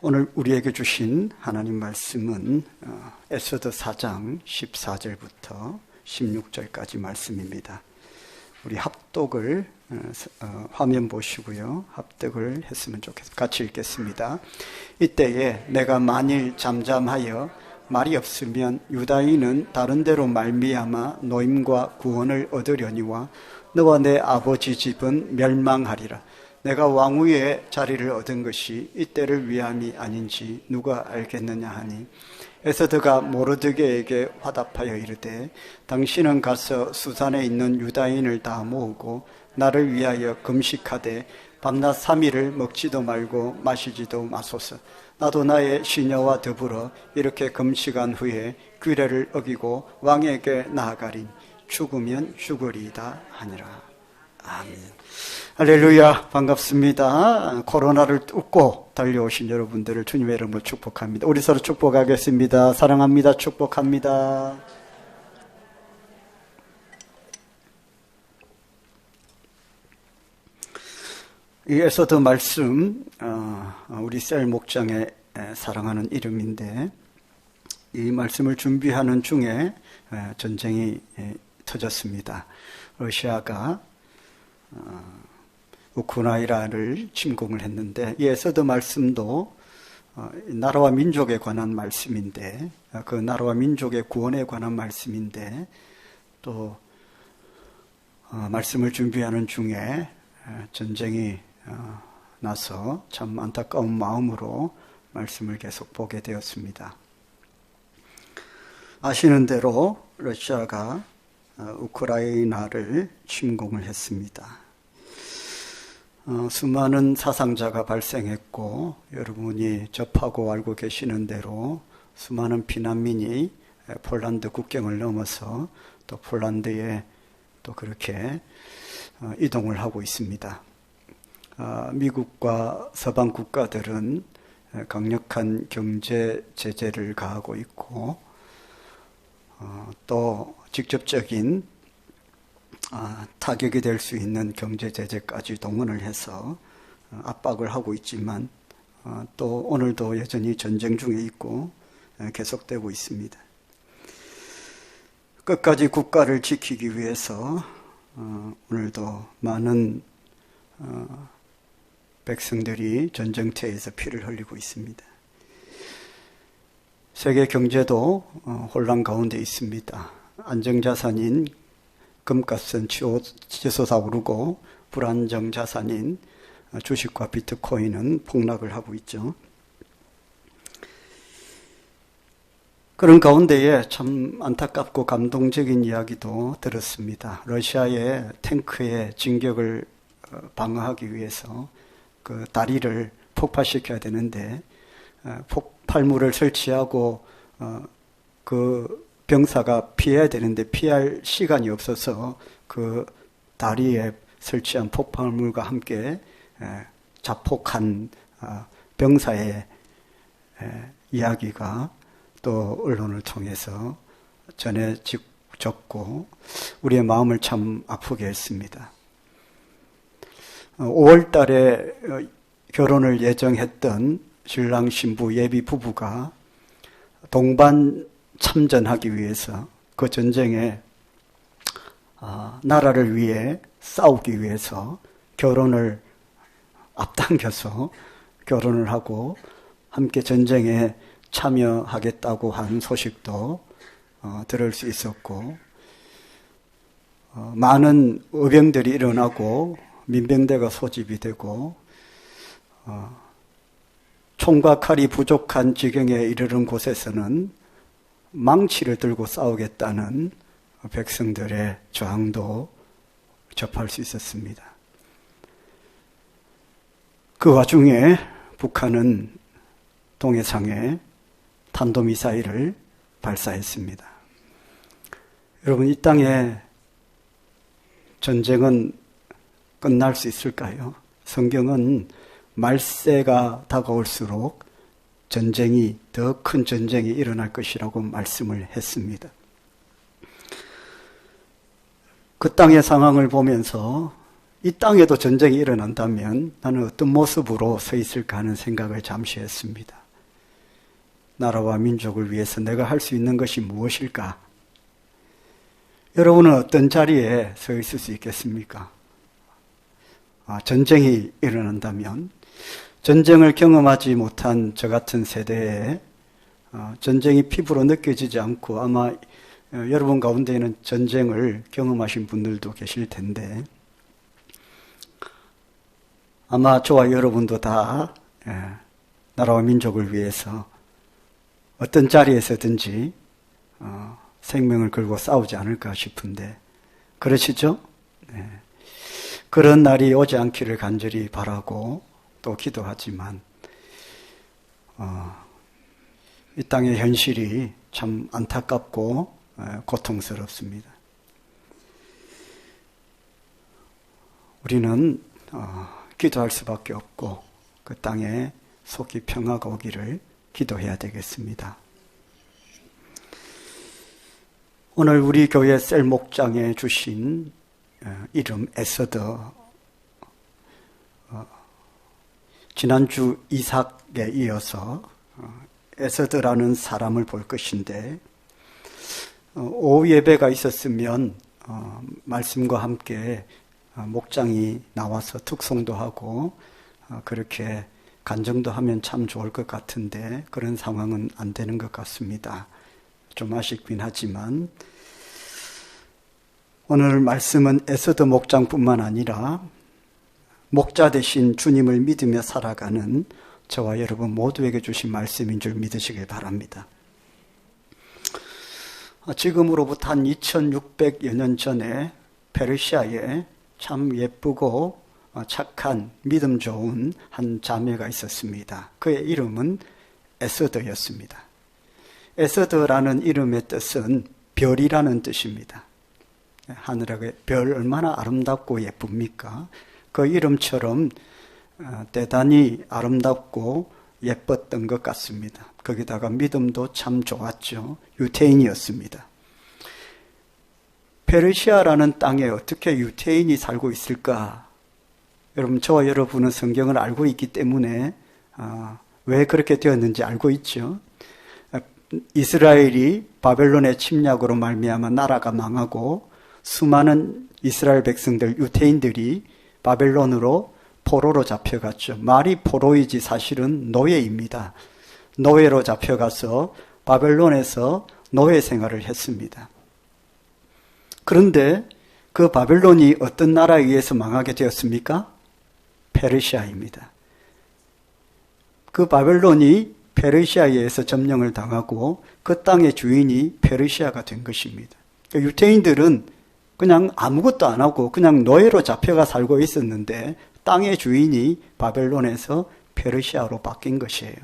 오늘 우리에게 주신 하나님 말씀은 에스더 4장 14절부터 16절까지 말씀입니다. 우리 합독을 화면 보시고요. 합독을 했으면 좋겠습니다. 같이 읽겠습니다. 이때에 내가 만일 잠잠하여 말이 없으면 유다인은 다른 데로 말미암아 노임과 구원을 얻으려니와 너와 내 아버지 집은 멸망하리라. 내가 왕위의 자리를 얻은 것이 이때를 위함이 아닌지 누가 알겠느냐 하니 에스더가 모르드게에게 화답하여 이르되 당신은 가서 수산에 있는 유다인을 다 모으고 나를 위하여 금식하되 밤낮 3일을 먹지도 말고 마시지도 마소서. 나도 나의 시녀와 더불어 이렇게 금식한 후에 규례를 어기고 왕에게 나아가리니 죽으면 죽으리이다 하니라. 아멘. 할렐루야, 반갑습니다. 코로나를 뚫고 달려오신 여러분들을 주님의 이름으로 축복합니다. 우리 서로 축복하겠습니다. 사랑합니다. 축복합니다. 이 에스더 말씀, 우리 셀 목장의 사랑하는 이름인데, 이 말씀을 준비하는 중에 전쟁이 터졌습니다. 러시아가 우크라이나를 침공을 했는데, 이 에스더 말씀도 나라와 민족에 관한 말씀인데, 그 나라와 민족의 구원에 관한 말씀인데, 또 말씀을 준비하는 중에 전쟁이 나서 참 안타까운 마음으로 말씀을 계속 보게 되었습니다. 아시는 대로 러시아가 우크라이나를 침공을 했습니다. 수많은 사상자가 발생했고, 여러분이 접하고 알고 계시는 대로 수많은 피난민이 폴란드 국경을 넘어서 또 폴란드에 또 그렇게 이동을 하고 있습니다. 미국과 서방 국가들은 강력한 경제 제재를 가하고 있고, 또 직접적인 타격이 될 수 있는 경제 제재까지 동원을 해서 압박을 하고 있지만, 또 오늘도 여전히 전쟁 중에 있고 계속되고 있습니다. 끝까지 국가를 지키기 위해서 오늘도 많은 백성들이 전쟁터에서 피를 흘리고 있습니다. 세계 경제도 혼란 가운데 있습니다. 안정자산인 금값은 치솟아 오르고 불안정 자산인 주식과 비트코인은 폭락을 하고 있죠. 그런 가운데에 참 안타깝고 감동적인 이야기도 들었습니다. 러시아의 탱크의 진격을 방어하기 위해서 그 다리를 폭파시켜야 되는데 폭발물을 설치하고 그 병사가 피해야 되는데 피할 시간이 없어서 그 다리에 설치한 폭발물과 함께 자폭한 병사의 이야기가 또 언론을 통해서 전해졌고 우리의 마음을 참 아프게 했습니다. 5월 달에 결혼을 예정했던 신랑 신부 예비 부부가 동반 참전하기 위해서 그 전쟁에 나라를 위해 싸우기 위해서 결혼을 앞당겨서 결혼을 하고 함께 전쟁에 참여하겠다고 한 소식도 들을 수 있었고, 많은 의병들이 일어나고 민병대가 소집이 되고 총과 칼이 부족한 지경에 이르는 곳에서는 망치를 들고 싸우겠다는 백성들의 저항도 접할 수 있었습니다. 그 와중에 북한은 동해상에 탄도미사일을 발사했습니다. 여러분, 이 땅에 전쟁은 끝날 수 있을까요? 성경은 말세가 다가올수록 전쟁이, 더 큰 전쟁이 일어날 것이라고 말씀을 했습니다. 그 땅의 상황을 보면서 이 땅에도 전쟁이 일어난다면 나는 어떤 모습으로 서 있을까 하는 생각을 잠시 했습니다. 나라와 민족을 위해서 내가 할 수 있는 것이 무엇일까? 여러분은 어떤 자리에 서 있을 수 있겠습니까? 전쟁이 일어난다면 전쟁을 경험하지 못한 저 같은 세대에 전쟁이 피부로 느껴지지 않고 아마 여러분 가운데에는 전쟁을 경험하신 분들도 계실 텐데 아마 저와 여러분도 다 나라와 민족을 위해서 어떤 자리에서든지 생명을 걸고 싸우지 않을까 싶은데 그러시죠? 네. 그런 날이 오지 않기를 간절히 바라고 또 기도하지만 이 땅의 현실이 참 안타깝고 고통스럽습니다. 우리는 기도할 수밖에 없고 그 땅에 속히 평화가 오기를 기도해야 되겠습니다. 오늘 우리 교회 셀 목장에 주신 이름 에서더, 지난주 이삭에 이어서 에서더라는 사람을 볼 것인데 오후 예배가 있었으면 말씀과 함께 목장이 나와서 특송도 하고 그렇게 간증도 하면 참 좋을 것 같은데 그런 상황은 안 되는 것 같습니다. 좀 아쉽긴 하지만 오늘 말씀은 에서더 목장뿐만 아니라 목자 대신 주님을 믿으며 살아가는 저와 여러분 모두에게 주신 말씀인 줄 믿으시길 바랍니다. 지금으로부터 한 2600여 년 전에 페르시아에 참 예쁘고 착한 믿음 좋은 한 자매가 있었습니다. 그의 이름은 에서더였습니다. 에서더라는 이름의 뜻은 별이라는 뜻입니다. 하늘의 별 얼마나 아름답고 예쁩니까? 그 이름처럼 대단히 아름답고 예뻤던 것 같습니다. 거기다가 믿음도 참 좋았죠. 유태인이었습니다. 페르시아라는 땅에 어떻게 유태인이 살고 있을까? 여러분, 저와 여러분은 성경을 알고 있기 때문에 왜 그렇게 되었는지 알고 있죠. 이스라엘이 바벨론의 침략으로 말미암아 나라가 망하고 수많은 이스라엘 백성들, 유태인들이 바벨론으로 포로로 잡혀갔죠. 말이 포로이지 사실은 노예입니다. 노예로 잡혀가서 바벨론에서 노예 생활을 했습니다. 그런데 그 바벨론이 어떤 나라에 의해서 망하게 되었습니까? 페르시아입니다. 그 바벨론이 페르시아에 의해서 점령을 당하고 그 땅의 주인이 페르시아가 된 것입니다. 유태인들은 그냥 아무것도 안 하고 그냥 노예로 잡혀가 살고 있었는데 땅의 주인이 바벨론에서 페르시아로 바뀐 것이에요.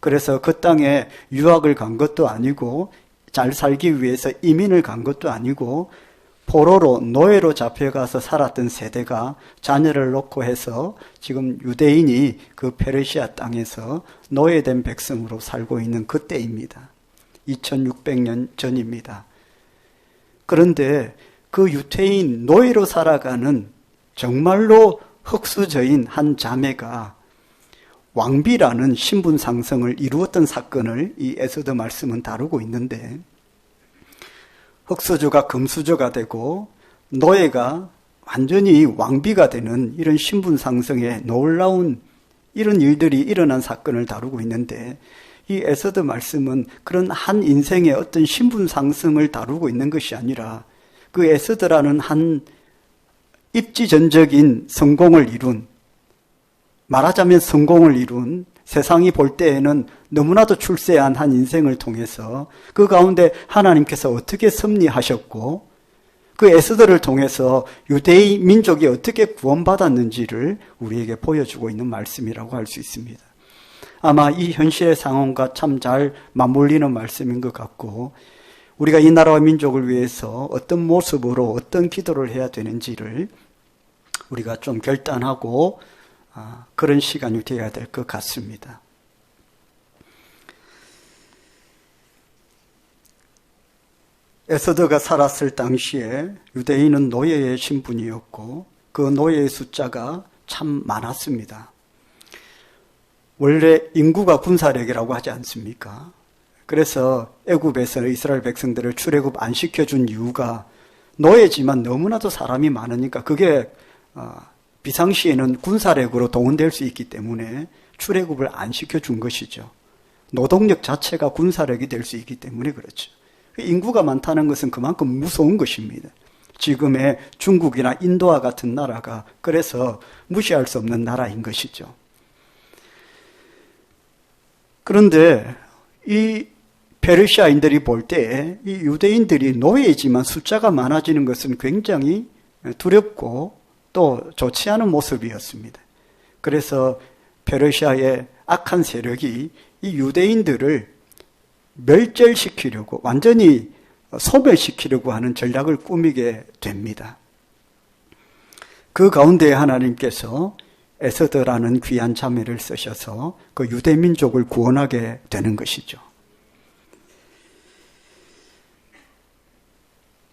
그래서 그 땅에 유학을 간 것도 아니고 잘 살기 위해서 이민을 간 것도 아니고 포로로 노예로 잡혀가서 살았던 세대가 자녀를 놓고 해서 지금 유대인이 그 페르시아 땅에서 노예된 백성으로 살고 있는 그때입니다. 2600년 전입니다. 그런데 그 유태인 노예로 살아가는 정말로 흙수저인 한 자매가 왕비라는 신분 상승을 이루었던 사건을 이 에서더 말씀은 다루고 있는데 흙수저가 금수저가 되고 노예가 완전히 왕비가 되는 이런 신분 상승에 놀라운 이런 일들이 일어난 사건을 다루고 있는데 이 에서더 말씀은 그런 한 인생의 어떤 신분 상승을 다루고 있는 것이 아니라 그 에서더라는 한 입지전적인 성공을 이룬, 말하자면 성공을 이룬, 세상이 볼 때에는 너무나도 출세한 한 인생을 통해서 그 가운데 하나님께서 어떻게 섭리하셨고 그 에스더를 통해서 유대인 민족이 어떻게 구원받았는지를 우리에게 보여주고 있는 말씀이라고 할 수 있습니다. 아마 이 현실의 상황과 참 잘 맞물리는 말씀인 것 같고 우리가 이 나라와 민족을 위해서 어떤 모습으로 어떤 기도를 해야 되는지를 우리가 좀 결단하고 그런 시간이 되어야 될 것 같습니다. 에서더가 살았을 당시에 유대인은 노예의 신분이었고 그 노예의 숫자가 참 많았습니다. 원래 인구가 군사력이라고 하지 않습니까? 그래서 애굽에서 이스라엘 백성들을 출애굽 안 시켜준 이유가 노예지만 너무나도 사람이 많으니까 그게 비상시에는 군사력으로 동원될 수 있기 때문에 출애굽을 안 시켜준 것이죠. 노동력 자체가 군사력이 될 수 있기 때문에 그렇죠. 인구가 많다는 것은 그만큼 무서운 것입니다. 지금의 중국이나 인도와 같은 나라가 그래서 무시할 수 없는 나라인 것이죠. 그런데 이 페르시아인들이 볼 때 이 유대인들이 노예이지만 숫자가 많아지는 것은 굉장히 두렵고 또 좋지 않은 모습이었습니다. 그래서 페르시아의 악한 세력이 이 유대인들을 멸절시키려고 완전히 소멸시키려고 하는 전략을 꾸미게 됩니다. 그 가운데 하나님께서 에스더라는 귀한 자매를 쓰셔서 그 유대 민족을 구원하게 되는 것이죠.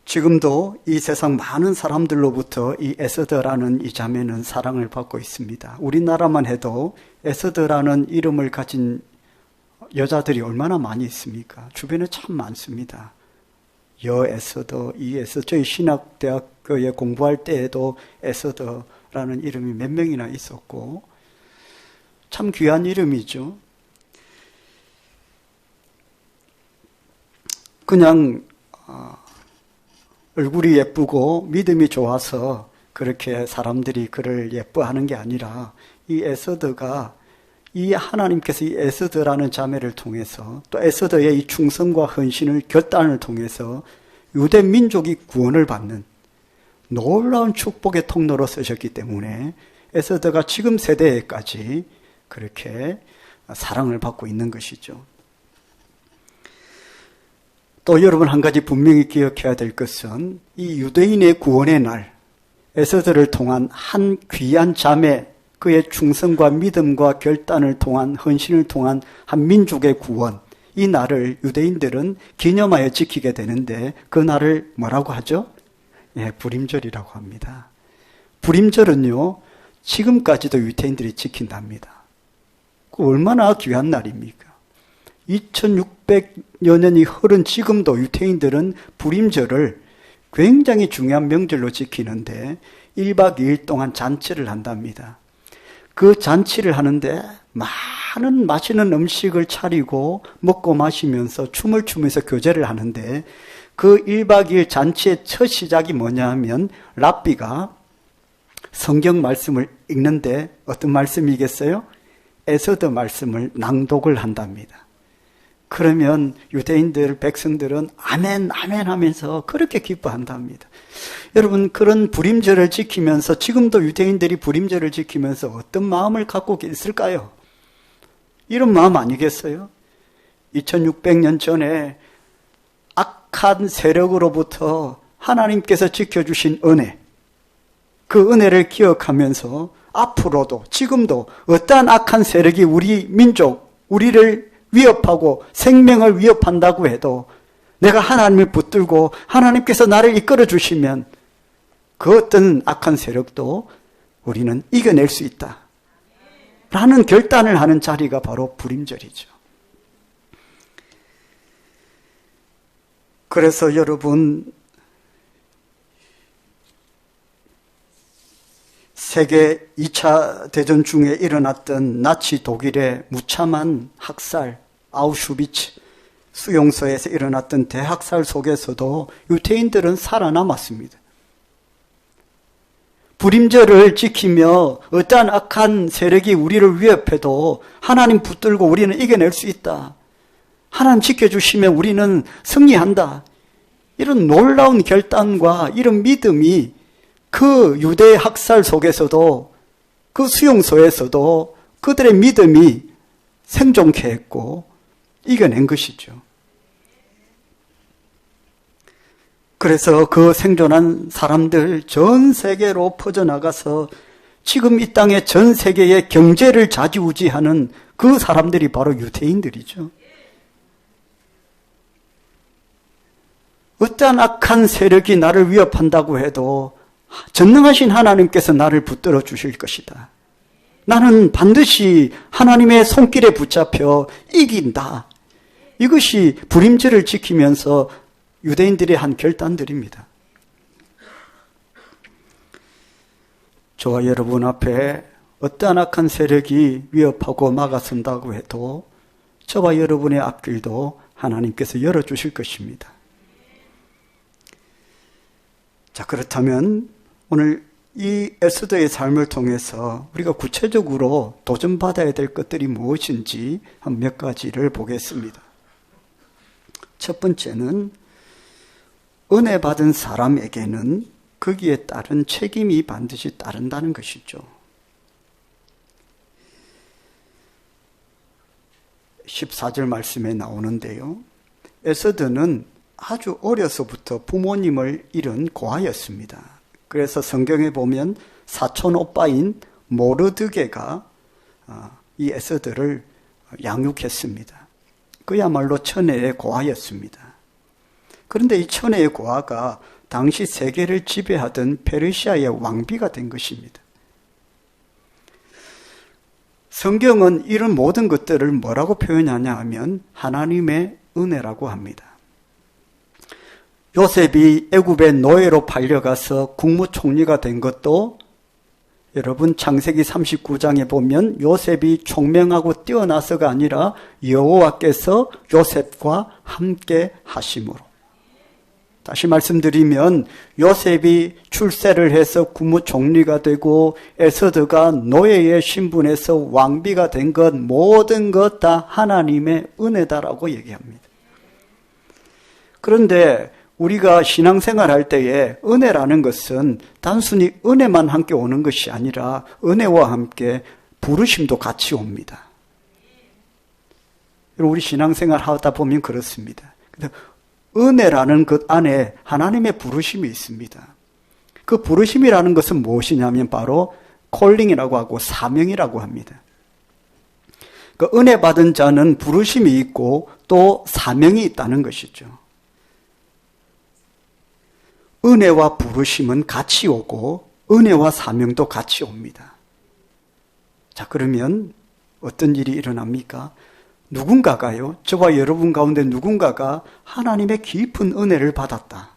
지금도 이 세상 많은 사람들로부터 이 에스더라는 이 자매는 사랑을 받고 있습니다. 우리나라만 해도 에스더라는 이름을 가진 여자들이 얼마나 많이 있습니까? 주변에 참 많습니다. 여 에스더, 이 에스더, 저희 신학대학교에 공부할 때에도 에스더라는 이름이 몇 명이나 있었고 참 귀한 이름이죠. 그냥 얼굴이 예쁘고 믿음이 좋아서 그렇게 사람들이 그를 예뻐하는 게 아니라 이 에스더가 이 하나님께서 이 에스더라는 자매를 통해서 또 에스더의 이 충성과 헌신을 결단을 통해서 유대 민족이 구원을 받는 놀라운 축복의 통로로 쓰셨기 때문에 에스더가 지금 세대에까지 그렇게 사랑을 받고 있는 것이죠. 또 여러분 한 가지 분명히 기억해야 될 것은 이 유대인의 구원의 날 에스더를 통한 한 귀한 자매 그의 충성과 믿음과 결단을 통한 헌신을 통한 한 민족의 구원 이 날을 유대인들은 기념하여 지키게 되는데 그 날을 뭐라고 하죠? 불임절이라고 합니다. 불임절은요 지금까지도 유대인들이 지킨답니다. 그 얼마나 귀한 날입니까? 2600여 년이 흐른 지금도 유대인들은 불임절을 굉장히 중요한 명절로 지키는데 1박 2일 동안 잔치를 한답니다. 그 잔치를 하는데 많은 맛있는 음식을 차리고 먹고 마시면서 춤을 추면서 교제를 하는데 그 1박 2일 잔치의 첫 시작이 뭐냐 하면 랍비가 성경 말씀을 읽는데 어떤 말씀이겠어요? 에스더 말씀을 낭독을 한답니다. 그러면 유대인들, 백성들은 아멘, 아멘 하면서 그렇게 기뻐한답니다. 여러분, 그런 불임절을 지키면서 지금도 유대인들이 불임절을 지키면서 어떤 마음을 갖고 있을까요? 이런 마음 아니겠어요? 2600년 전에 악한 세력으로부터 하나님께서 지켜주신 은혜, 그 은혜를 기억하면서 앞으로도 지금도 어떠한 악한 세력이 우리 민족, 우리를 위협하고 생명을 위협한다고 해도 내가 하나님을 붙들고 하나님께서 나를 이끌어 주시면 그 어떤 악한 세력도 우리는 이겨낼 수 있다 라는 결단을 하는 자리가 바로 불임절이죠. 그래서 여러분 세계 2차 대전 중에 일어났던 나치 독일의 무참한 학살, 아우슈비츠 수용소에서 일어났던 대학살 속에서도 유대인들은 살아남았습니다. 불임절을 지키며 어떠한 악한 세력이 우리를 위협해도 하나님 붙들고 우리는 이겨낼 수 있다. 하나님 지켜주시면 우리는 승리한다. 이런 놀라운 결단과 이런 믿음이 그 유대 학살 속에서도 그 수용소에서도 그들의 믿음이 생존케 했고 이겨낸 것이죠. 그래서 그 생존한 사람들 전 세계로 퍼져나가서 지금 이 땅의 전 세계의 경제를 좌지우지하는 그 사람들이 바로 유대인들이죠. 어떠한 악한 세력이 나를 위협한다고 해도 전능하신 하나님께서 나를 붙들어 주실 것이다. 나는 반드시 하나님의 손길에 붙잡혀 이긴다. 이것이 불임절을 지키면서 유대인들의 한 결단들입니다. 저와 여러분 앞에 어떠한 악한 세력이 위협하고 막아선다고 해도 저와 여러분의 앞길도 하나님께서 열어주실 것입니다. 자, 그렇다면 오늘 이 에스더의 삶을 통해서 우리가 구체적으로 도전받아야 될 것들이 무엇인지 한 몇 가지를 보겠습니다. 첫 번째는 은혜 받은 사람에게는 거기에 따른 책임이 반드시 따른다는 것이죠. 14절 말씀에 나오는데요. 에스더는 아주 어려서부터 부모님을 잃은 고아였습니다. 그래서 성경에 보면 사촌 오빠인 모르드게가 이 에스더를 양육했습니다. 그야말로 천혜의 고아였습니다. 그런데 이 천혜의 고아가 당시 세계를 지배하던 페르시아의 왕비가 된 것입니다. 성경은 이런 모든 것들을 뭐라고 표현하냐 하면 하나님의 은혜라고 합니다. 요셉이 애굽의 노예로 팔려가서 국무총리가 된 것도 여러분 창세기 39장에 보면 요셉이 총명하고 뛰어나서가 아니라 여호와께서 요셉과 함께 하심으로. 다시 말씀드리면 요셉이 출세를 해서 국무총리가 되고 에스더가 노예의 신분에서 왕비가 된 것 모든 것 다 하나님의 은혜다라고 얘기합니다. 그런데 우리가 신앙생활할 때에 은혜라는 것은 단순히 은혜만 함께 오는 것이 아니라 은혜와 함께 부르심도 같이 옵니다. 우리 신앙생활 하다 보면 그렇습니다. 은혜라는 것 안에 하나님의 부르심이 있습니다. 그 부르심이라는 것은 무엇이냐면 바로 콜링이라고 하고 사명이라고 합니다. 그 은혜 받은 자는 부르심이 있고 또 사명이 있다는 것이죠. 은혜와 부르심은 같이 오고 은혜와 사명도 같이 옵니다. 자, 그러면 어떤 일이 일어납니까? 누군가가요, 저와 여러분 가운데 누군가가 하나님의 깊은 은혜를 받았다.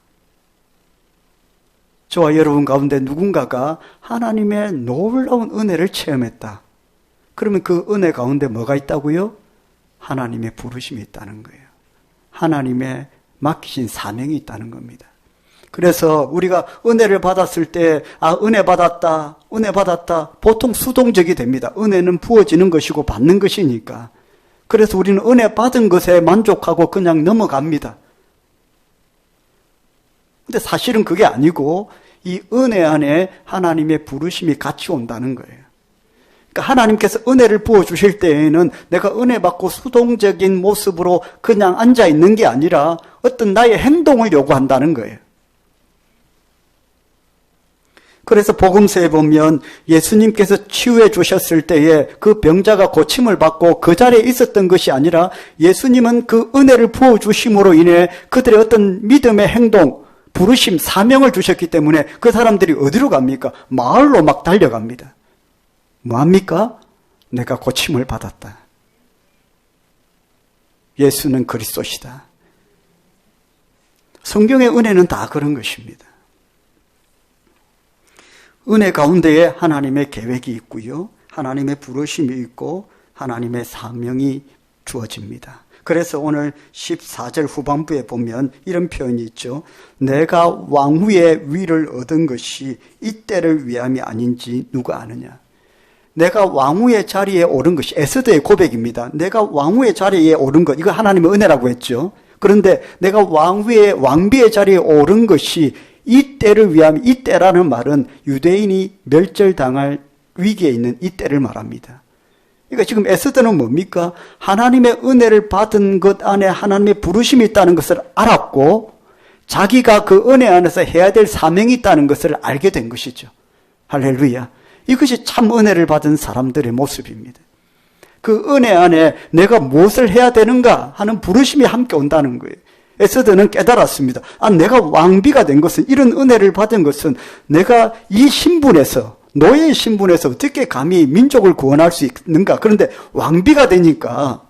저와 여러분 가운데 누군가가 하나님의 놀라운 은혜를 체험했다. 그러면 그 은혜 가운데 뭐가 있다고요? 하나님의 부르심이 있다는 거예요. 하나님의 맡기신 사명이 있다는 겁니다. 그래서 우리가 은혜를 받았을 때 은혜 받았다, 은혜 받았다 보통 수동적이 됩니다. 은혜는 부어지는 것이고 받는 것이니까. 그래서 우리는 은혜 받은 것에 만족하고 그냥 넘어갑니다. 근데 사실은 그게 아니고 이 은혜 안에 하나님의 부르심이 같이 온다는 거예요. 그러니까 하나님께서 은혜를 부어주실 때에는 내가 은혜 받고 수동적인 모습으로 그냥 앉아있는 게 아니라 어떤 나의 행동을 요구한다는 거예요. 그래서 복음서에 보면 예수님께서 치유해 주셨을 때에 그 병자가 고침을 받고 그 자리에 있었던 것이 아니라 예수님은 그 은혜를 부어주심으로 인해 그들의 어떤 믿음의 행동, 부르심, 사명을 주셨기 때문에 그 사람들이 어디로 갑니까? 마을로 막 달려갑니다. 뭐합니까? 내가 고침을 받았다. 예수는 그리스도시다. 성경의 은혜는 다 그런 것입니다. 은혜 가운데에 하나님의 계획이 있고요. 하나님의 부르심이 있고 하나님의 사명이 주어집니다. 그래서 오늘 14절 후반부에 보면 이런 표현이 있죠. 내가 왕후의 위를 얻은 것이 이때를 위함이 아닌지 누가 아느냐. 내가 왕후의 자리에 오른 것이 에스더의 고백입니다. 내가 왕후의 자리에 오른 것, 이거 하나님의 은혜라고 했죠. 그런데 내가 왕비의 자리에 오른 것이 이때를 위함, 이때라는 말은 유대인이 멸절당할 위기에 있는 이때를 말합니다. 그러니까 지금 에스더는 뭡니까? 하나님의 은혜를 받은 것 안에 하나님의 부르심이 있다는 것을 알았고 자기가 그 은혜 안에서 해야 될 사명이 있다는 것을 알게 된 것이죠. 할렐루야. 이것이 참 은혜를 받은 사람들의 모습입니다. 그 은혜 안에 내가 무엇을 해야 되는가 하는 부르심이 함께 온다는 거예요. 에스더는 깨달았습니다. 내가 왕비가 된 것은, 이런 은혜를 받은 것은 내가 이 신분에서, 노예의 신분에서 어떻게 감히 민족을 구원할 수 있는가. 그런데 왕비가 되니까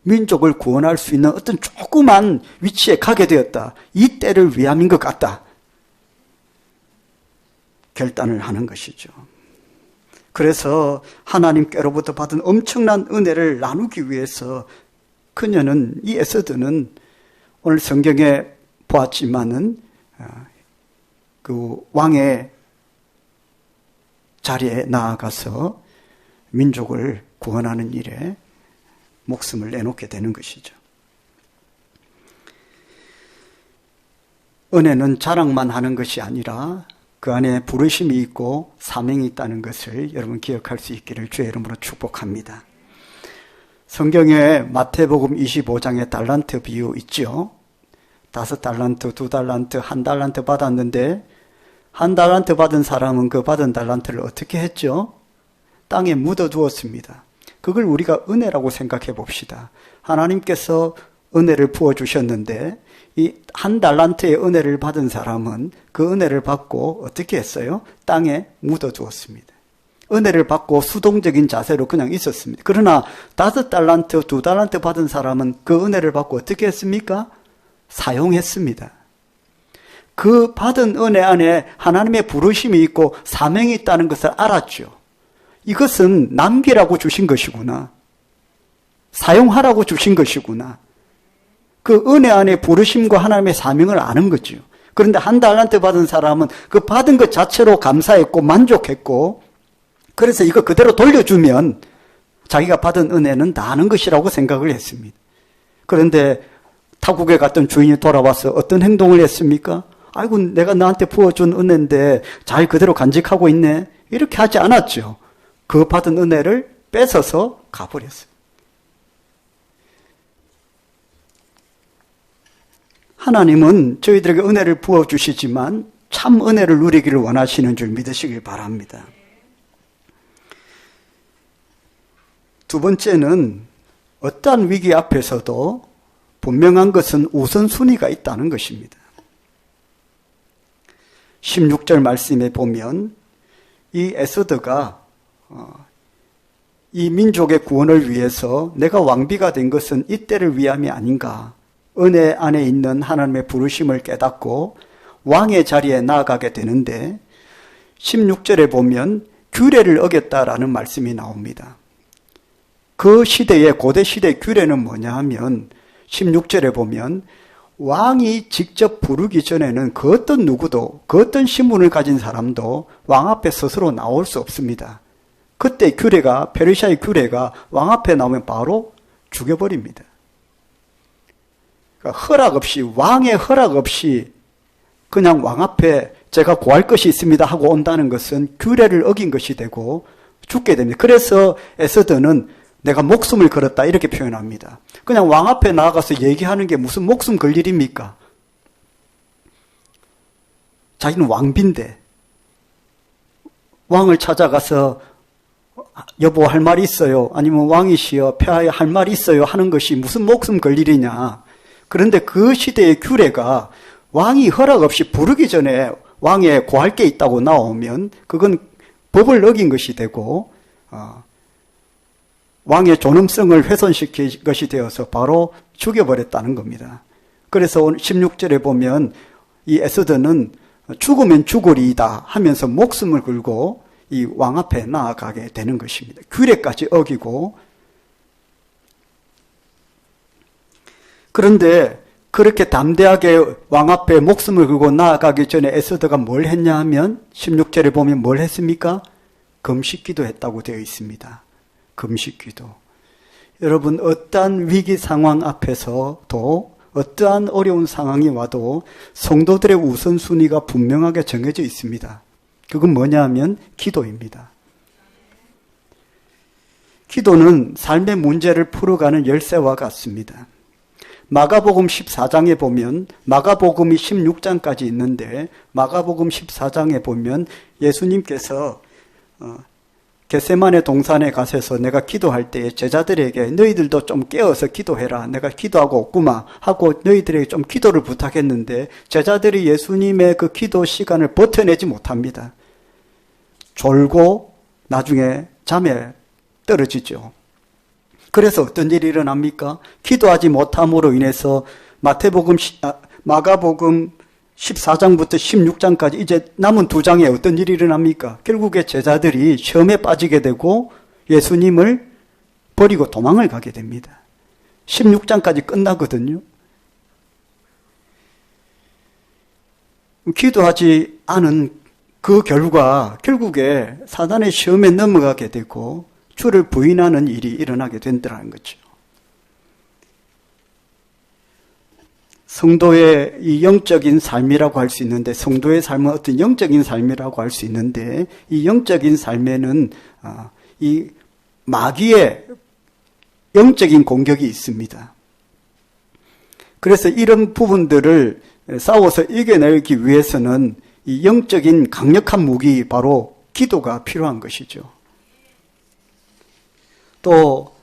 민족을 구원할 수 있는 어떤 조그만 위치에 가게 되었다. 이 때를 위함인 것 같다. 결단을 하는 것이죠. 그래서 하나님께로부터 받은 엄청난 은혜를 나누기 위해서 그녀는, 이 에스더는 오늘 성경에 보았지만은 그 왕의 자리에 나아가서 민족을 구원하는 일에 목숨을 내놓게 되는 것이죠. 은혜는 자랑만 하는 것이 아니라 그 안에 부르심이 있고 사명이 있다는 것을 여러분 기억할 수 있기를 주의 이름으로 축복합니다. 성경에 마태복음 25장에 달란트 비유 있죠. 5달란트, 2달란트, 1달란트 받았는데, 1달란트 받은 사람은 그 받은 달란트를 어떻게 했죠? 땅에 묻어두었습니다. 그걸 우리가 은혜라고 생각해 봅시다. 하나님께서 은혜를 부어주셨는데, 이 1달란트의 은혜를 받은 사람은 그 은혜를 받고 어떻게 했어요? 땅에 묻어두었습니다. 은혜를 받고 수동적인 자세로 그냥 있었습니다. 그러나 5달란트, 2달란트 받은 사람은 그 은혜를 받고 어떻게 했습니까? 사용했습니다. 그 받은 은혜 안에 하나님의 부르심이 있고 사명이 있다는 것을 알았죠. 이것은 남기라고 주신 것이구나. 사용하라고 주신 것이구나. 그 은혜 안에 부르심과 하나님의 사명을 아는 거죠. 그런데 1달란트 받은 사람은 그 받은 것 자체로 감사했고 만족했고, 그래서 이거 그대로 돌려주면 자기가 받은 은혜는 다 아는 것이라고 생각을 했습니다. 그런데 타국에 갔던 주인이 돌아와서 어떤 행동을 했습니까? 아이고, 내가 너한테 부어준 은혜인데 잘 그대로 간직하고 있네. 이렇게 하지 않았죠. 그 받은 은혜를 뺏어서 가버렸어요. 하나님은 저희들에게 은혜를 부어주시지만 참 은혜를 누리기를 원하시는 줄 믿으시길 바랍니다. 두 번째는 어떠한 위기 앞에서도 분명한 것은 우선순위가 있다는 것입니다. 16절 말씀에 보면 이 에스더가 이 민족의 구원을 위해서 내가 왕비가 된 것은 이때를 위함이 아닌가. 은혜 안에 있는 하나님의 부르심을 깨닫고 왕의 자리에 나아가게 되는데 16절에 보면 규례를 어겼다라는 말씀이 나옵니다. 그 시대의 고대 시대의 규례는 뭐냐 하면 16절에 보면 왕이 직접 부르기 전에는 그 어떤 누구도, 그 어떤 신분을 가진 사람도 왕 앞에 스스로 나올 수 없습니다. 그때 규례가, 페르시아의 규례가 왕 앞에 나오면 바로 죽여버립니다. 그러니까 허락 없이, 왕의 허락 없이 그냥 왕 앞에 제가 구할 것이 있습니다 하고 온다는 것은 규례를 어긴 것이 되고 죽게 됩니다. 그래서 에스더는 내가 목숨을 걸었다 이렇게 표현합니다. 그냥 왕 앞에 나가서 얘기하는 게 무슨 목숨 걸 일입니까? 자기는 왕비인데 왕을 찾아가서 여보 할 말이 있어요. 아니면 왕이시여 폐하에 할 말이 있어요 하는 것이 무슨 목숨 걸 일이냐. 그런데 그 시대의 규례가 왕이 허락 없이 부르기 전에 왕에 고할 게 있다고 나오면 그건 법을 어긴 것이 되고 왕의 존엄성을 훼손시킨 것이 되어서 바로 죽여버렸다는 겁니다. 그래서 16절에 보면 이 에스더는 죽으면 죽으리이다 하면서 목숨을 걸고 이 왕 앞에 나아가게 되는 것입니다. 규례까지 어기고. 그런데 그렇게 담대하게 왕 앞에 목숨을 걸고 나아가기 전에 에스더가 뭘 했냐 하면 16절에 보면 뭘 했습니까? 금식기도 했다고 되어 있습니다. 금식기도. 여러분 어떠한 위기 상황 앞에서도 어떠한 어려운 상황이 와도 성도들의 우선순위가 분명하게 정해져 있습니다. 그건 뭐냐 하면 기도입니다. 기도는 삶의 문제를 풀어가는 열쇠와 같습니다. 마가복음 14장에 보면 마가복음이 16장까지 있는데 마가복음 14장에 보면 예수님께서 겟세마네 동산에 가셔서 내가 기도할 때에 제자들에게 너희들도 좀 깨어서 기도해라. 내가 기도하고 없구마 하고 너희들에게 좀 기도를 부탁했는데 제자들이 예수님의 그 기도 시간을 버텨내지 못합니다. 졸고 나중에 잠에 떨어지죠. 그래서 어떤 일이 일어납니까? 기도하지 못함으로 인해서 마가복음 14장부터 16장까지 이제 남은 2장에 어떤 일이 일어납니까? 결국에 제자들이 시험에 빠지게 되고 예수님을 버리고 도망을 가게 됩니다. 16장까지 끝나거든요. 기도하지 않은 그 결과 결국에 사단의 시험에 넘어가게 되고 주를 부인하는 일이 일어나게 된다는 거죠. 성도의 이 영적인 삶이라고 할 수 있는데, 성도의 삶은 어떤 영적인 삶이라고 할 수 있는데, 이 영적인 삶에는 이 마귀의 영적인 공격이 있습니다. 그래서 이런 부분들을 싸워서 이겨내기 위해서는 이 영적인 강력한 무기, 바로 기도가 필요한 것이죠. 또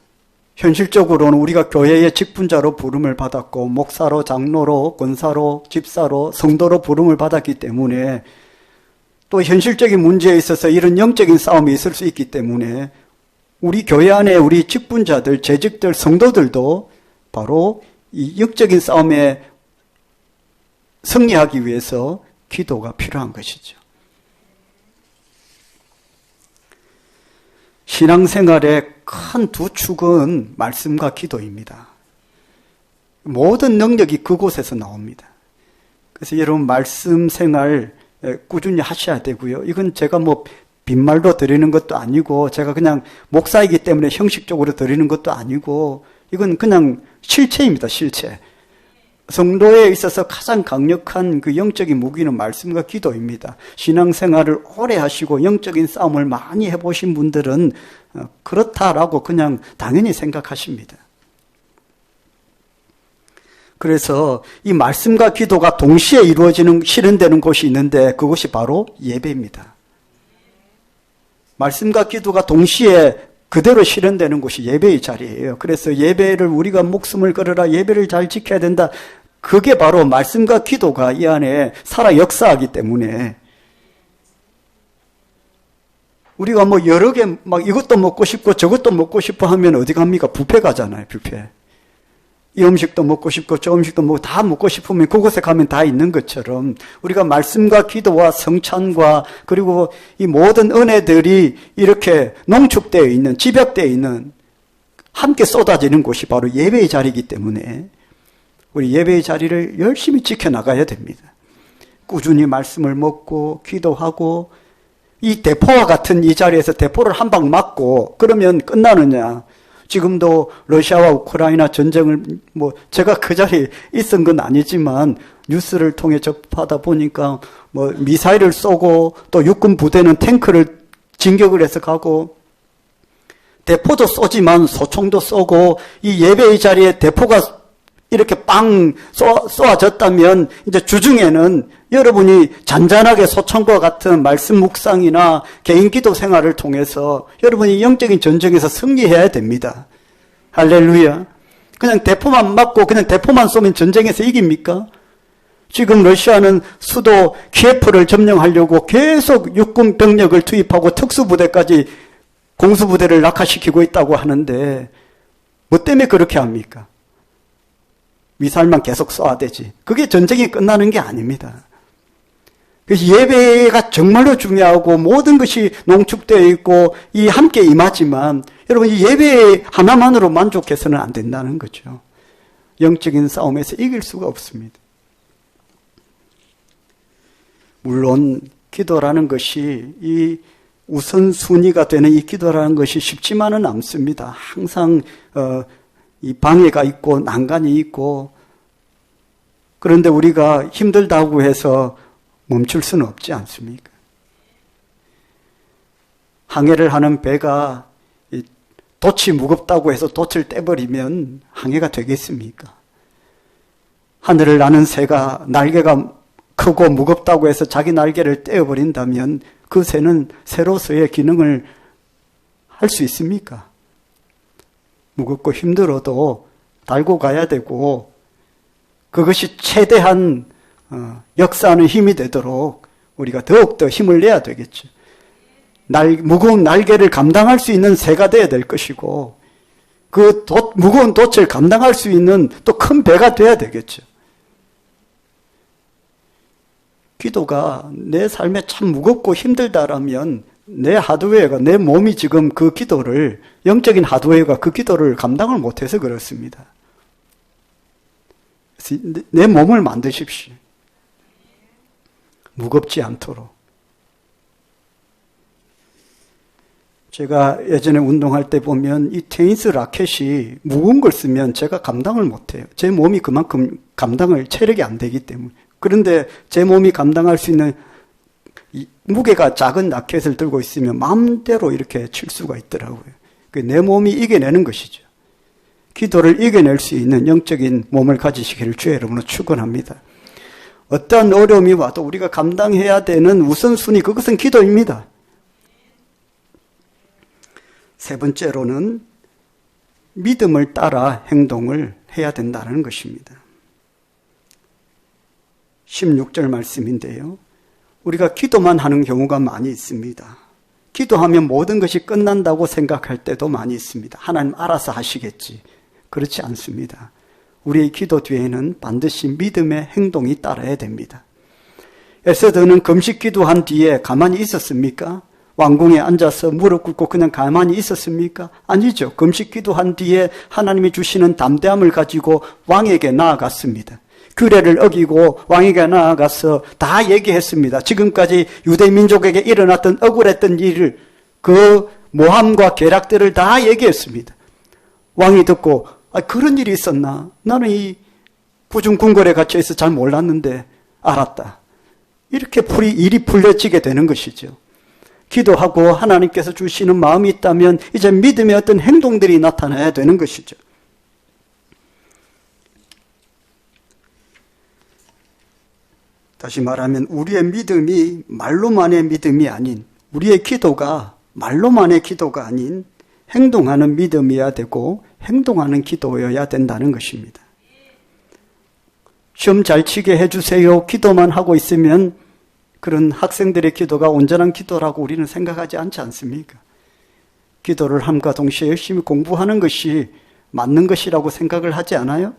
현실적으로는 우리가 교회의 직분자로 부름을 받았고 목사로, 장로로, 권사로, 집사로, 성도로 부름을 받았기 때문에 또 현실적인 문제에 있어서 이런 영적인 싸움이 있을 수 있기 때문에 우리 교회 안에 우리 직분자들, 재직들, 성도들도 바로 이 영적인 싸움에 승리하기 위해서 기도가 필요한 것이죠. 신앙생활의 큰 두 축은 말씀과 기도입니다. 모든 능력이 그곳에서 나옵니다. 그래서 여러분 말씀 생활 꾸준히 하셔야 되고요. 이건 제가 빈말로 드리는 것도 아니고 제가 그냥 목사이기 때문에 형식적으로 드리는 것도 아니고 이건 그냥 실체입니다. 실체. 성도에 있어서 가장 강력한 그 영적인 무기는 말씀과 기도입니다. 신앙생활을 오래 하시고 영적인 싸움을 많이 해보신 분들은 그렇다라고 그냥 당연히 생각하십니다. 그래서 이 말씀과 기도가 동시에 이루어지는, 실현되는 곳이 있는데 그것이 바로 예배입니다. 말씀과 기도가 동시에 그대로 실현되는 곳이 예배의 자리예요. 그래서 예배를 우리가 목숨을 걸어라, 예배를 잘 지켜야 된다. 그게 바로 말씀과 기도가 이 안에 살아 역사하기 때문에 우리가 여러 개 이것도 먹고 싶고 저것도 먹고 싶어 하면 어디 갑니까? 뷔페 가잖아요. 뷔페. 이 음식도 먹고 싶고 저 음식도 먹고 다 먹고 싶으면 그곳에 가면 다 있는 것처럼 우리가 말씀과 기도와 성찬과 그리고 이 모든 은혜들이 이렇게 농축되어 있는, 집약되어 있는, 함께 쏟아지는 곳이 바로 예배의 자리이기 때문에 우리 예배의 자리를 열심히 지켜나가야 됩니다. 꾸준히 말씀을 먹고 기도하고 이 대포와 같은 이 자리에서 대포를 한 방 맞고 그러면 끝나느냐. 지금도 러시아와 우크라이나 전쟁을 제가 그 자리에 있은 건 아니지만 뉴스를 통해 접하다 보니까 미사일을 쏘고 또 육군 부대는 탱크를 진격을 해서 가고 대포도 쏘지만 소총도 쏘고 이 예배의 자리에 대포가 이렇게 빵 쏘아졌다면 이제 주중에는 여러분이 잔잔하게 소총과 같은 말씀 묵상이나 개인 기도 생활을 통해서 여러분이 영적인 전쟁에서 승리해야 됩니다. 할렐루야. 그냥 대포만 맞고 그냥 대포만 쏘면 전쟁에서 이깁니까? 지금 러시아는 수도 키예프를 점령하려고 계속 육군 병력을 투입하고 특수부대까지 공수부대를 낙하시키고 있다고 하는데 뭐 때문에 그렇게 합니까? 미사일만 계속 쏘아대지. 그게 전쟁이 끝나는 게 아닙니다. 그래서 예배가 정말로 중요하고 모든 것이 농축되어 있고 이 함께 임하지만 여러분 이 예배 하나만으로 만족해서는 안 된다는 거죠. 영적인 싸움에서 이길 수가 없습니다. 물론 기도라는 것이 이 우선순위가 되는 이 기도라는 것이 쉽지만은 않습니다. 항상 이 방해가 있고 난간이 있고 그런데 우리가 힘들다고 해서 멈출 수는 없지 않습니까? 항해를 하는 배가 돛이 무겁다고 해서 돛을 떼버리면 항해가 되겠습니까? 하늘을 나는 새가 날개가 크고 무겁다고 해서 자기 날개를 떼어버린다면 그 새는 새로서의 기능을 할 수 있습니까? 무겁고 힘들어도 달고 가야 되고 그것이 최대한 역사하는 힘이 되도록 우리가 더욱더 힘을 내야 되겠죠. 무거운 날개를 감당할 수 있는 새가 되어야 될 것이고 그 무거운 돛을 감당할 수 있는 또 큰 배가 되어야 되겠죠. 기도가 내 삶에 참 무겁고 힘들다라면 내 하드웨어가, 내 몸이 지금 그 기도를, 영적인 하드웨어가 그 기도를 감당을 못해서 그렇습니다. 그래서 내 몸을 만드십시오. 무겁지 않도록. 제가 예전에 운동할 때 보면 이 테니스 라켓이 무거운 걸 쓰면 제가 감당을 못해요. 제 몸이 그만큼 체력이 안 되기 때문에. 그런데 제 몸이 감당할 수 있는 무게가 작은 라켓을 들고 있으면 마음대로 이렇게 칠 수가 있더라고요. 내 몸이 이겨내는 것이죠. 기도를 이겨낼 수 있는 영적인 몸을 가지시기를 주의 이름으로 축원합니다. 어떠한 어려움이 와도 우리가 감당해야 되는 우선순위, 그것은 기도입니다. 세 번째로는 믿음을 따라 행동을 해야 된다는 것입니다. 16절 말씀인데요. 우리가 기도만 하는 경우가 많이 있습니다. 기도하면 모든 것이 끝난다고 생각할 때도 많이 있습니다. 하나님 알아서 하시겠지. 그렇지 않습니다. 우리의 기도 뒤에는 반드시 믿음의 행동이 따라야 됩니다. 에스더는 금식 기도한 뒤에 가만히 있었습니까? 왕궁에 앉아서 무릎 꿇고 그냥 가만히 있었습니까? 아니죠. 금식 기도한 뒤에 하나님이 주시는 담대함을 가지고 왕에게 나아갔습니다. 규례를 어기고 왕에게 나아가서 다 얘기했습니다. 지금까지 유대 민족에게 일어났던 억울했던 일을, 그 모함과 계략들을 다 얘기했습니다. 왕이 듣고 그런 일이 있었나? 나는 이 부중궁궐에 갇혀 있어 잘 몰랐는데 알았다. 이렇게 일이 풀려지게 되는 것이죠. 기도하고 하나님께서 주시는 마음이 있다면 이제 믿음의 어떤 행동들이 나타나야 되는 것이죠. 다시 말하면 우리의 믿음이 말로만의 믿음이 아닌, 우리의 기도가 말로만의 기도가 아닌 행동하는 믿음이어야 되고 행동하는 기도여야 된다는 것입니다. 시험 잘 치게 해주세요. 기도만 하고 있으면 그런 학생들의 기도가 온전한 기도라고 우리는 생각하지 않지 않습니까? 기도를 함과 동시에 열심히 공부하는 것이 맞는 것이라고 생각을 하지 않아요?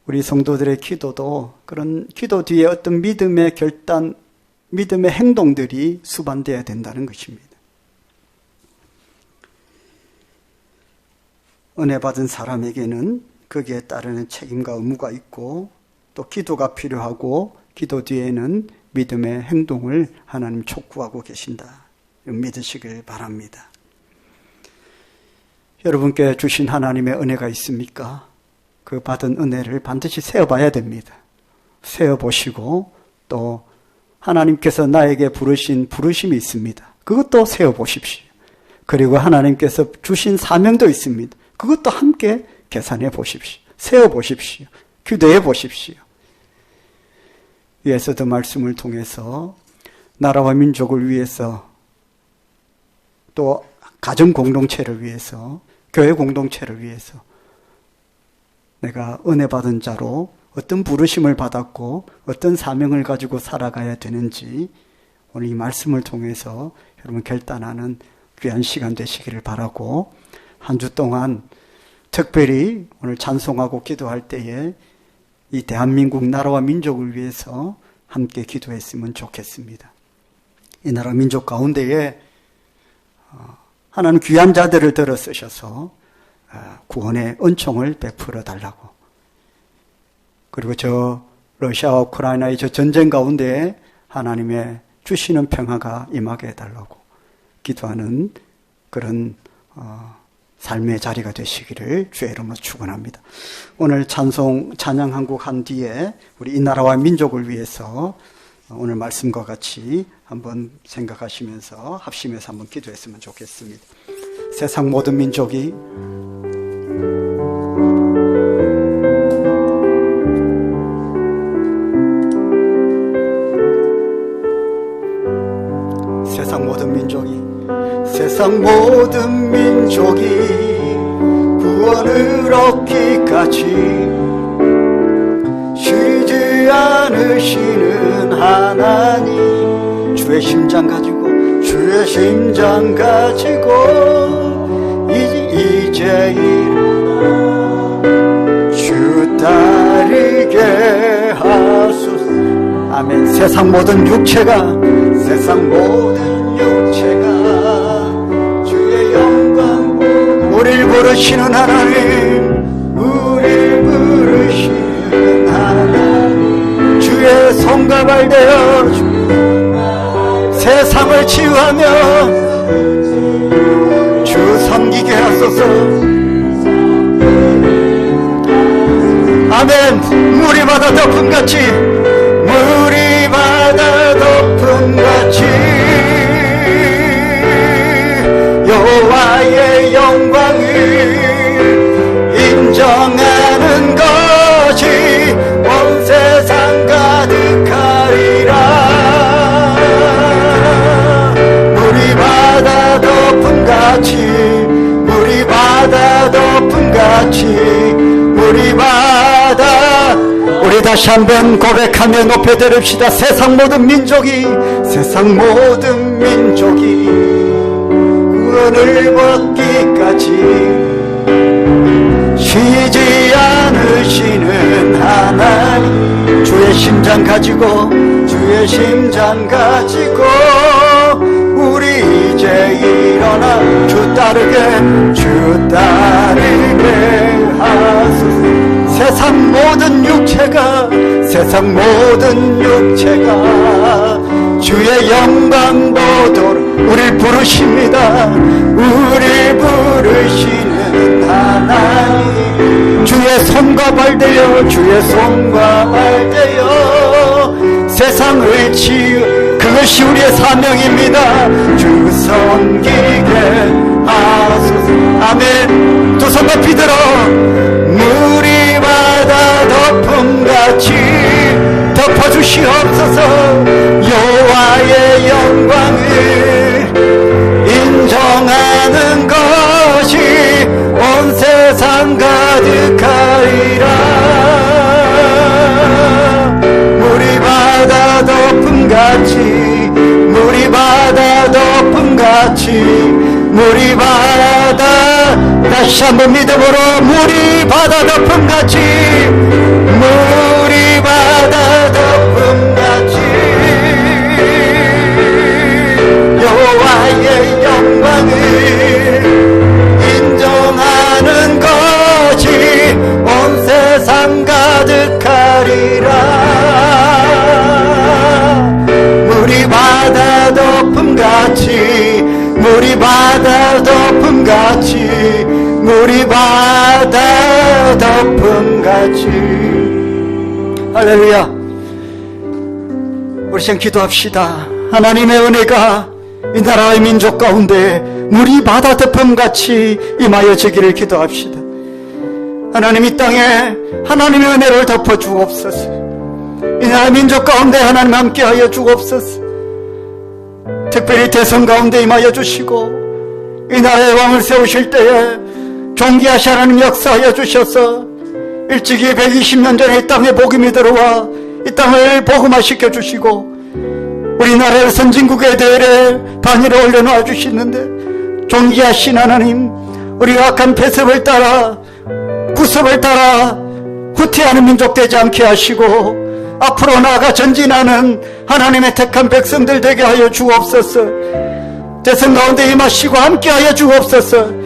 우리 성도들의 기도도 그런 기도 뒤에 어떤 믿음의 결단, 믿음의 행동들이 수반되어야 된다는 것입니다. 은혜 받은 사람에게는 거기에 따르는 책임과 의무가 있고 또 기도가 필요하고 기도 뒤에는 믿음의 행동을 하나님 촉구하고 계신다. 믿으시길 바랍니다. 여러분께 주신 하나님의 은혜가 있습니까? 그 받은 은혜를 반드시 세어봐야 됩니다. 세어보시고 또 하나님께서 나에게 부르신 부르심이 있습니다. 그것도 세어보십시오. 그리고 하나님께서 주신 사명도 있습니다. 그것도 함께 계산해 보십시오. 세어보십시오. 기도해 보십시오. 에스더 말씀을 통해서 나라와 민족을 위해서 또 가정 공동체를 위해서 교회 공동체를 위해서 내가 은혜 받은 자로 어떤 부르심을 받았고 어떤 사명을 가지고 살아가야 되는지 오늘 이 말씀을 통해서 여러분 결단하는 귀한 시간 되시기를 바라고 한 주 동안 특별히 오늘 찬송하고 기도할 때에 이 대한민국 나라와 민족을 위해서 함께 기도했으면 좋겠습니다. 이 나라 민족 가운데에 하나님 귀한 자들을 들어 쓰셔서 구원의 은총을 베풀어 달라고, 그리고 저 러시아와 우크라이나의 저 전쟁 가운데에 하나님의 주시는 평화가 임하게 해달라고 기도하는 그런 삶의 자리가 되시기를 주의 이름으로 축원합니다. 오늘 찬양 한 곡 한 뒤에 우리 이 나라와 민족을 위해서 오늘 말씀과 같이 한번 생각하시면서 합심해서 한번 기도했으면 좋겠습니다. 세상 모든 민족이 세상 모든 민족이 세상 모든 민족이 구원을 얻기까지 쉬지 않으시는 하나님, 주의 심장 가지고 이제 일어나 주 따르게 하소서. 아멘. 세상 모든 육체가 주의 영광, 우릴 부르시는 하나님, 주의 손과 발 되어 세상을 치유하며 주 섬기게 하소서. 아멘. 물이 바다 덮음같이 여호와의 영광을 인정하는 것이 온 세상 가득하리라. 물이 바다 덮음같이 우리 다시 한번 고백하며 높여 드립시다. 세상 모든 민족이 구원을 받기까지 쉬지 않으시는 하나님, 주의 심장 가지고 우리 이제 일어나 주 따르게 하소서. 세상 모든 육체가 주의 영광 보도록 우릴 부르십니다. 우릴 부르시는 하나님, 주의 손과 발 되어 세상을 그것이 우리의 사명입니다. 주 섬기게 하소서. 아멘. 두 손 높이 들어 물이 바다 덮음같이 덮어주시옵소서. 여호와의 영광을 인정하는 것이 온 세상 가득하리라. 물이 바다 덮음같이 다시 한번 믿음으로 물이 바다 덮음같이 여호와의 영광을 인정하는 것이 온 세상 가득하리라. 물이 바다 덮음같이 할렐루야. 우리 지금 기도합시다. 하나님의 은혜가 이 나라의 민족 가운데 물이 바다 덮음같이 임하여 지기를 기도합시다. 하나님, 이 땅에 하나님의 은혜를 덮어 주옵소서. 이 나라 민족 가운데 하나님 함께하여 주옵소서. 특별히 대선 가운데 임하여 주시고 이 나라의 왕을 세우실 때에 존귀하신 하나님 역사하여 주셔서 일찍이 120년 전에 이 땅에 복음이 들어와 이 땅을 복음화시켜 주시고 우리나라를 선진국의 대열에 반열에 올려놓아 주시는데, 존귀하신 하나님, 우리가 악한 폐습을 따라 구습을 따라 후퇴하는 민족 되지 않게 하시고 앞으로 나아가 전진하는 하나님의 택한 백성들 되게 하여 주옵소서. 대선 가운데 임하시고 함께하여 주옵소서.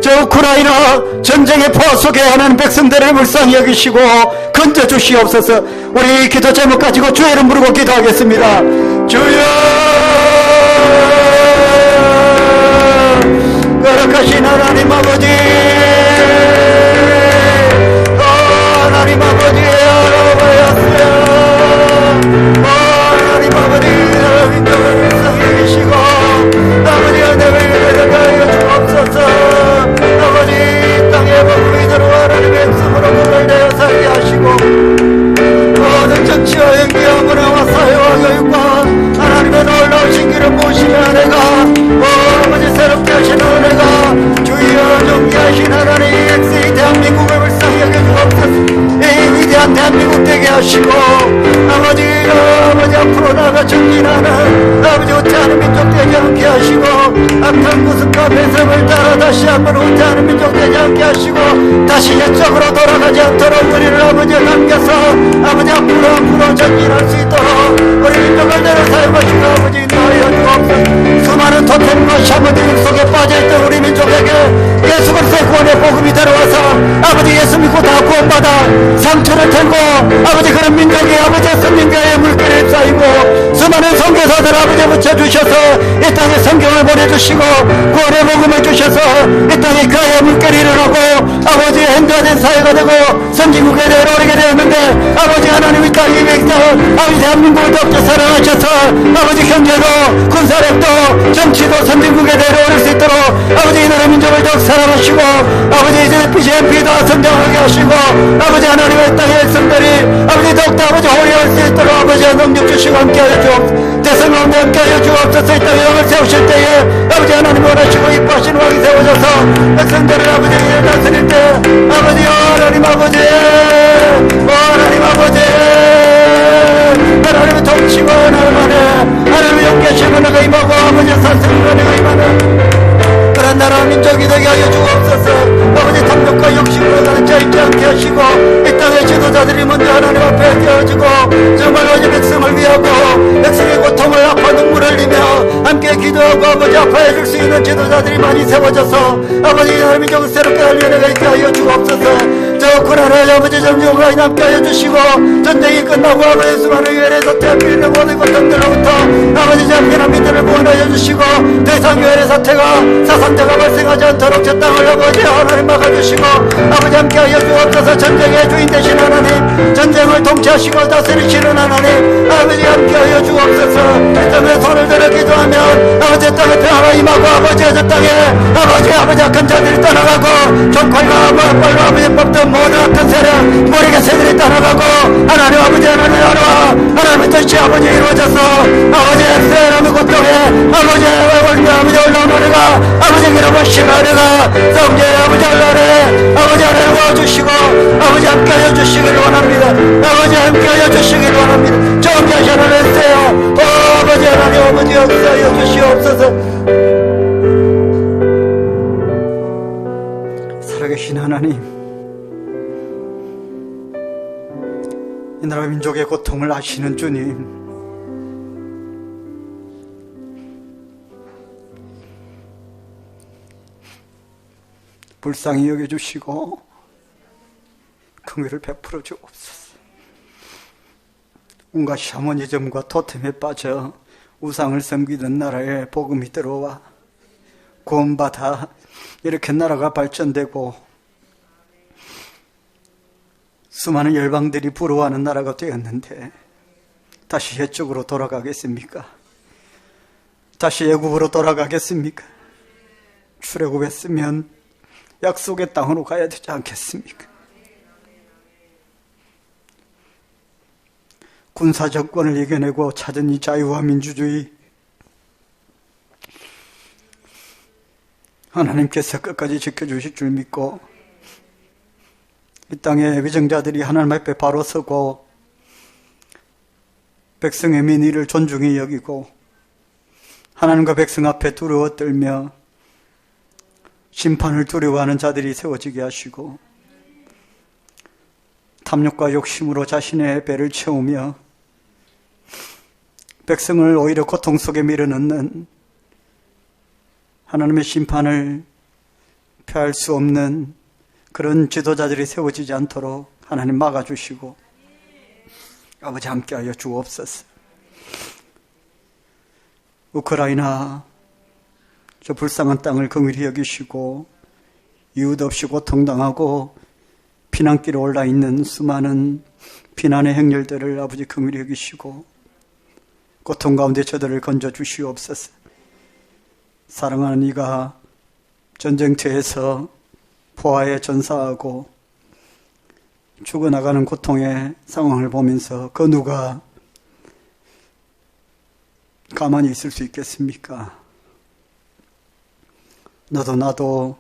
저 우크라이나 전쟁의 포화 속에 하나님 백성들을 불쌍히 여기시고 건져 주시옵소서. 우리 기도 제목 가지고 주의 이름 부르고 기도하겠습니다. 주여, 거룩하신 하나님 아버지, 하나님 아버지, 하나님 아버지, 민족을 불쌍히 여기시고 아버지 은혜를 가하여 주옵소서. 아버지, 땅에 복음이 들어와 하나님의 백성으로 문을 내어 살게 하시고 모든 정치와 연기와 문화와 사회와 교육과 하나님의 놀라운 하시고 아버지 앞으로 나가 전진하는 아버지 후퇴하는 민족 되지 않게 하시고 악한 구습과 배습을 따라 다시 한번 후퇴하는 민족 되지 않게 하시고 다시 옛적으로 돌아가지 않도록 우리를 아버지 남겨서 아버지 앞으로 전진할 수 있도록 우리 민족을 내려 사용하시고 아버지 인도하여 주옵소서. 수많은 토템과 샤머들 속에 빠져있던 우리 민족에게 예수 그리스도의 구원의 복음이 들어와서 아버지 예수 믿고 다 구원받아 상처를 털고 아버지 그런 민족이 아버지 성령과의 물결에 쌓이고 수많은 선교사들 아버지 붙여주셔서 이 땅에 성경을 보내주시고 구원의 복음을 주셔서 이 땅에 그의 물결이 일어나고 아버지 행자된 사회가 되고 선진국에 내려오게 되었는데 아버지 하나님 이 땅에 아버지 대한민국을 더욱더 사랑하셔서 아버지 경제도 군사력도 정치도 선진국에 내려올 수 있도록 아버지 이 나라 민족을 더욱 사랑하시고 아버지 이제 BGMP도 성장하게 하시고 아버지 하나님의 땅의 백성들이 아버지 더욱더 아버지 호리할 수 있도록 아버지의 능력 주시고 함께하여 주옵소서. 대성 가운데 함께하여 주옵소서. 이 땅에 영을 세우실 때에 아버지 하나님 원하시고 이뻐하신 왕이 세워져서 백성들을 아버지 위에 다스릴 때 아버지 하나님 아버지 하나님 아버지 하나님을 통치고 하나님 안에 하나님의 영계심을 은혜가 임하고 아버지의 사슬을 은혜가 임하는 그런 나라 민족이 되게 하여 주옵소서. 아버지 탐욕과 욕심으로 가는 자 있지 않게 하시고 이 땅의 지도자들이 먼저 하나님 앞에 되어주고 정말 아버지 백성을 위하고 백성의 고통을 아파 눈물을 흘리며 함께 기도하고 아버지 아파해 줄 수 있는 지도자들이 많이 세워져서 아버지 하나님 민족을 새롭게 할 은혜가 있게 하여 주옵소서. 저 고난의 아버지 정정을 함께 하여 주시고 전쟁이 끝나고 아버지 수많은 유혈에서 태필의 모든 고통들로부터 아버지 잡히는 민들을 구원하여 주시고 대상 유혈의 사태가 사상자가 발생하지 않도록 저 땅을 아버지 하나님 막아주시고 아버지 함께 하여 주옵소서. 전쟁의 주인 되신 하나님 전쟁을 통치하시고 다스리시는 하나님 아버지 함께 하여 주옵소서. 이 땅에 손을 들어 기도하면 아버지 땅에 평화가 임하고 아버지 저 땅에 아버지 악한 자들이 떠나가고 정칼과 말과 아버지 법도 모든 악한 세력 머리가 새들이 떠나가고 하나님 아버지 하나님 나라와 하나님의 뜻이 아버지 이루어져서 아버지 하나님의 고통에 아버지 올라온 은혜가 아버지 기름을 심하리가 성제 아버지 하나님 아버지 하나님 도와주시고 아버지 함께하여 주시기를 원합니다. 아버지 함께하여 주시기를 원합니다. 정죄 하나님 해주세요. 아버지 하나님 아버지 역사하여 주시옵소서. 살아계신 하나님 이 나라 민족의 고통을 아시는 주님 불쌍히 여겨주시고 긍휼을 베풀어 주옵소서. 온갖 샤머니즘과 토템에 빠져 우상을 섬기던 나라에 복음이 들어와 구원받아 이렇게 나라가 발전되고 수많은 열방들이 부러워하는 나라가 되었는데 다시 옛적으로 돌아가겠습니까? 다시 애굽으로 돌아가겠습니까? 출애굽했으면 약속의 땅으로 가야 되지 않겠습니까? 군사정권을 이겨내고 찾은 이 자유와 민주주의 하나님께서 끝까지 지켜주실 줄 믿고 이 땅의 위정자들이 하나님 앞에 바로 서고 백성의 민의를 존중히 여기고 하나님과 백성 앞에 두려워 떨며 심판을 두려워하는 자들이 세워지게 하시고 탐욕과 욕심으로 자신의 배를 채우며 백성을 오히려 고통 속에 밀어넣는 하나님의 심판을 피할 수 없는 그런 지도자들이 세워지지 않도록 하나님 막아주시고 아버지 함께하여 주옵소서. 우크라이나 저 불쌍한 땅을 긍휼히 여기시고 이유도 없이 고통당하고 피난길에 올라있는 수많은 피난의 행렬들을 아버지 긍휼히 여기시고 고통 가운데 저들을 건져주시옵소서. 사랑하는 이가 전쟁터에서 포화에 전사하고 죽어나가는 고통의 상황을 보면서 그 누가 가만히 있을 수 있겠습니까? 너도 나도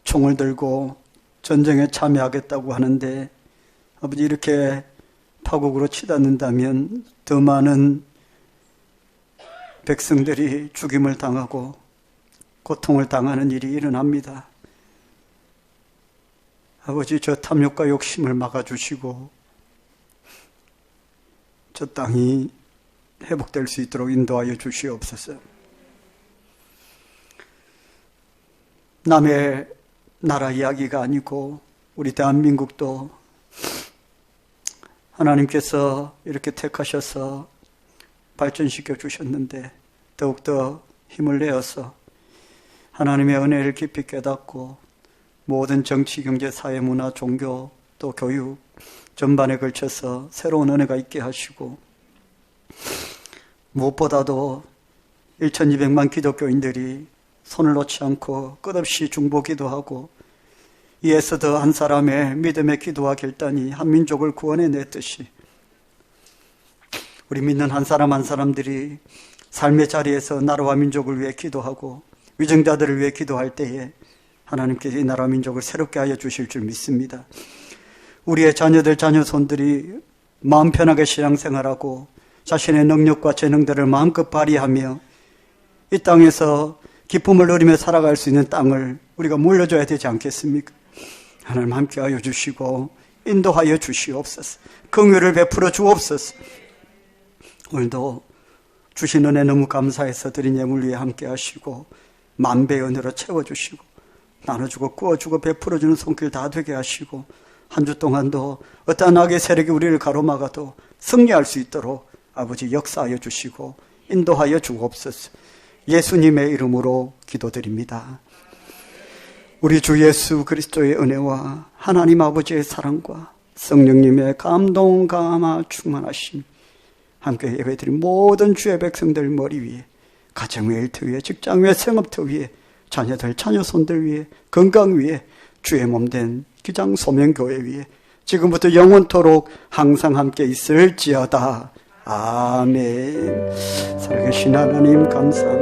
총을 들고 전쟁에 참여하겠다고 하는데 아버지 이렇게 파국으로 치닫는다면 더 많은 백성들이 죽임을 당하고 고통을 당하는 일이 일어납니다. 아버지 저 탐욕과 욕심을 막아주시고 저 땅이 회복될 수 있도록 인도하여 주시옵소서. 남의 나라 이야기가 아니고 우리 대한민국도 하나님께서 이렇게 택하셔서 발전시켜 주셨는데 더욱더 힘을 내어서 하나님의 은혜를 깊이 깨닫고 모든 정치, 경제, 사회, 문화, 종교 또 교육 전반에 걸쳐서 새로운 은혜가 있게 하시고 무엇보다도 1200만 기독교인들이 손을 놓지 않고 끝없이 중보기도하고 이 에스더 한 사람의 믿음의 기도와 결단이 한 민족을 구원해냈듯이 우리 믿는 한 사람 한 사람들이 삶의 자리에서 나라와 민족을 위해 기도하고 위정자들을 위해 기도할 때에 하나님께서 이 나라 민족을 새롭게 하여 주실 줄 믿습니다. 우리의 자녀들 자녀손들이 마음 편하게 신앙생활하고 자신의 능력과 재능들을 마음껏 발휘하며 이 땅에서 기쁨을 누리며 살아갈 수 있는 땅을 우리가 물려줘야 되지 않겠습니까? 하나님 함께하여 주시고 인도하여 주시옵소서. 긍휼을 베풀어 주옵소서. 오늘도 주신 은혜 너무 감사해서 드린 예물 위에 함께하시고 만배의 은혜로 채워주시고 나눠주고 구워주고 베풀어주는 손길 다 되게 하시고 한 주 동안도 어떠한 악의 세력이 우리를 가로막아도 승리할 수 있도록 아버지 역사하여 주시고 인도하여 주옵소서. 예수님의 이름으로 기도드립니다. 우리 주 예수 그리스도의 은혜와 하나님 아버지의 사랑과 성령님의 감동 감화 충만하심 함께 예배드린 모든 주의 백성들 머리 위에 가정 일터 위에 직장 위에 생업터 위에 자녀들 자녀손들 위에 건강 위에 주의 몸된 기장 소명교회 위에 지금부터 영원토록 항상 함께 있을지어다. 아멘. 살아계신 하나님 감사합니다.